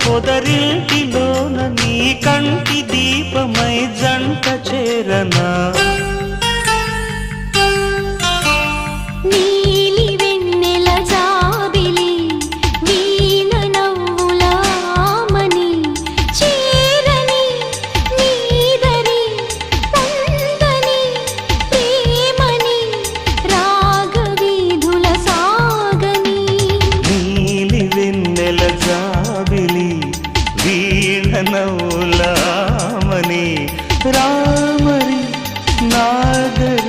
పొదరింటిలోన నీ కంటి దీపమై జంట చేరనా నీలి వెన్నెల జాబిలి వీణ నవ్వుల ఆమని చేరని నీదరి పొందని ప్రేమని రాగవీధుల సాగని నీలి వెన్నెల జాబిలి వీణ నవ్వులామని రామరి నాగరి